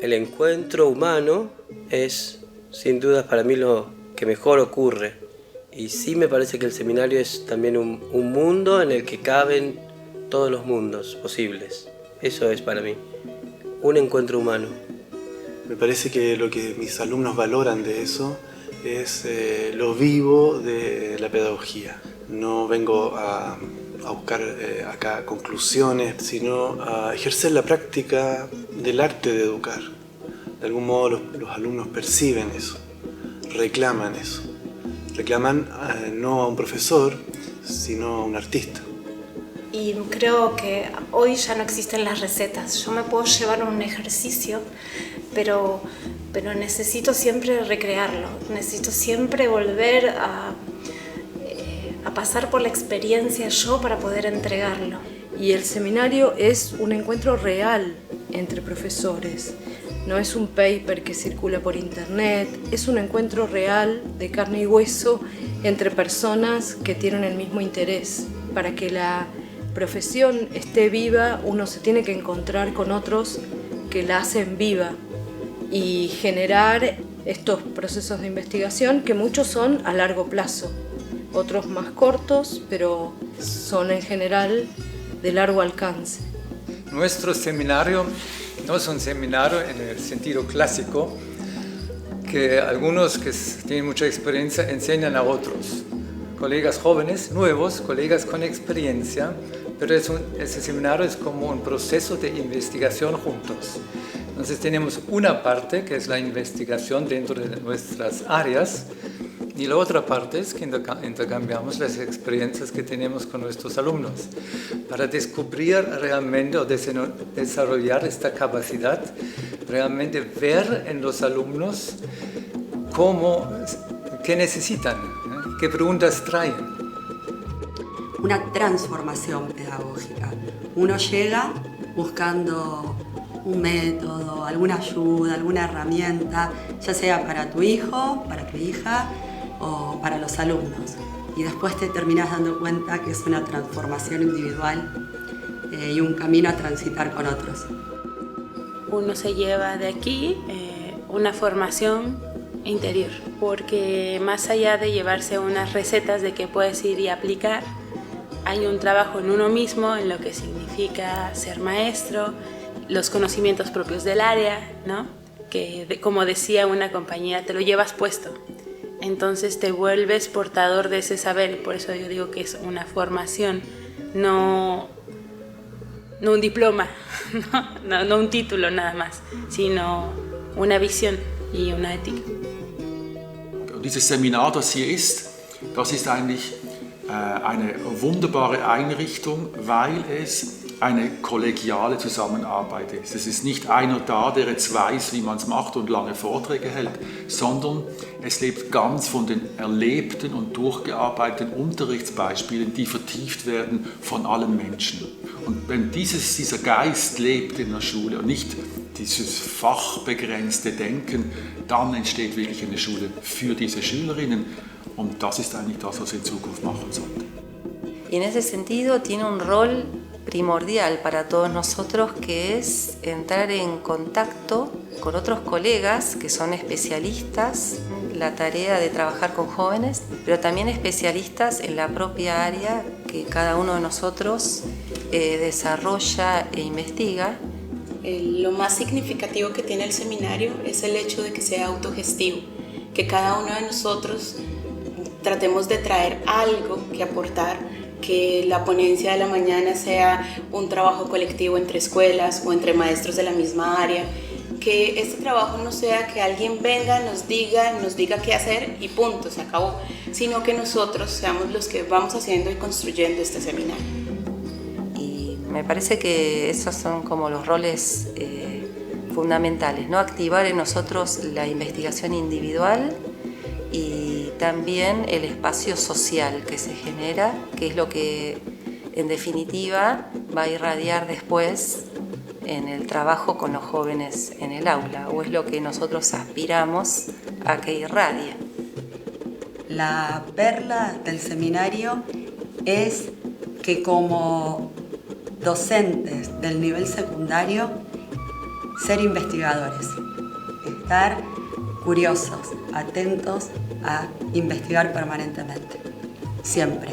El encuentro humano es, sin dudas, para mí lo que mejor ocurre. Y sí me parece que el seminario es también un mundo en el que caben todos los mundos posibles. Eso es para mí, un encuentro humano. Me parece que lo que mis alumnos valoran de eso es lo vivo de la pedagogía. No vengo a buscar acá conclusiones, sino a ejercer la práctica del arte de educar. De algún modo los alumnos perciben eso, reclaman eso. Reclaman no a un profesor, sino a un artista. Y creo que hoy ya no existen las recetas. Yo me puedo llevar un ejercicio, pero necesito siempre recrearlo. Necesito siempre volver a pasar por la experiencia yo para poder entregarlo. Y el seminario es un encuentro real entre profesores. No es un paper que circula por internet, es un encuentro real de carne y hueso entre personas que tienen el mismo interés. Para que la profesión esté viva, uno se tiene que encontrar con otros que la hacen viva y generar estos procesos de investigación que muchos son a largo plazo, otros más cortos, pero son en general de largo alcance. Nuestro seminario no es un seminario en el sentido clásico, que algunos que tienen mucha experiencia enseñan a otros, colegas jóvenes, nuevos, colegas con experiencia, pero ese seminario es como un proceso de investigación juntos. Entonces tenemos una parte que es la investigación dentro de nuestras áreas, y la otra parte es que intercambiamos las experiencias que tenemos con nuestros alumnos para descubrir realmente o desarrollar esta capacidad, realmente ver en los alumnos qué necesitan, qué preguntas traen. Una transformación pedagógica. Uno llega buscando un método, alguna ayuda, alguna herramienta, ya sea para tu hijo, para tu hija, o para los alumnos, y después te terminas dando cuenta que es una transformación individual y un camino a transitar con otros. Uno se lleva de aquí una formación interior, porque más allá de llevarse unas recetas de que puedes ir y aplicar, hay un trabajo en uno mismo en lo que significa ser maestro, los conocimientos propios del área, ¿no? Que como decía una compañera, te lo llevas puesto. Entonces te vuelves portador de ese saber, por eso yo digo que es una formación, no un diploma, no un título nada más, sino una visión y una ética. Dieses Seminar, das hier ist, das ist eigentlich eine wunderbare Einrichtung, weil es eine kollegiale Zusammenarbeit ist. Es ist nicht einer da, der jetzt weiß, wie man es macht und lange Vorträge hält, sondern es lebt ganz von den erlebten und durchgearbeiteten Unterrichtsbeispielen, die vertieft werden von allen Menschen. Und wenn dieser Geist lebt in der Schule und nicht dieses fachbegrenzte Denken, dann entsteht wirklich eine Schule für diese Schülerinnen. Und das ist eigentlich das, was wir in Zukunft machen sollten. Y en ese sentido tiene un rol primordial para todos nosotros, que es entrar en contacto con otros colegas que son especialistas en la tarea de trabajar con jóvenes, pero también especialistas en la propia área que cada uno de nosotros desarrolla e investiga. Lo más significativo que tiene el seminario es el hecho de que sea autogestivo, que cada uno de nosotros tratemos de traer algo que aportar, que la ponencia de la mañana sea un trabajo colectivo entre escuelas o entre maestros de la misma área, que este trabajo no sea que alguien venga, nos diga qué hacer y punto, se acabó, sino que nosotros seamos los que vamos haciendo y construyendo este seminario. Y me parece que esos son como los roles fundamentales, ¿no? Activar en nosotros la investigación individual y también el espacio social que se genera, que es lo que en definitiva va a irradiar después en el trabajo con los jóvenes en el aula, o es lo que nosotros aspiramos a que irradie. La perla del seminario es que como docentes del nivel secundario ser investigadores, estar curiosos, atentos a investigar permanentemente, siempre.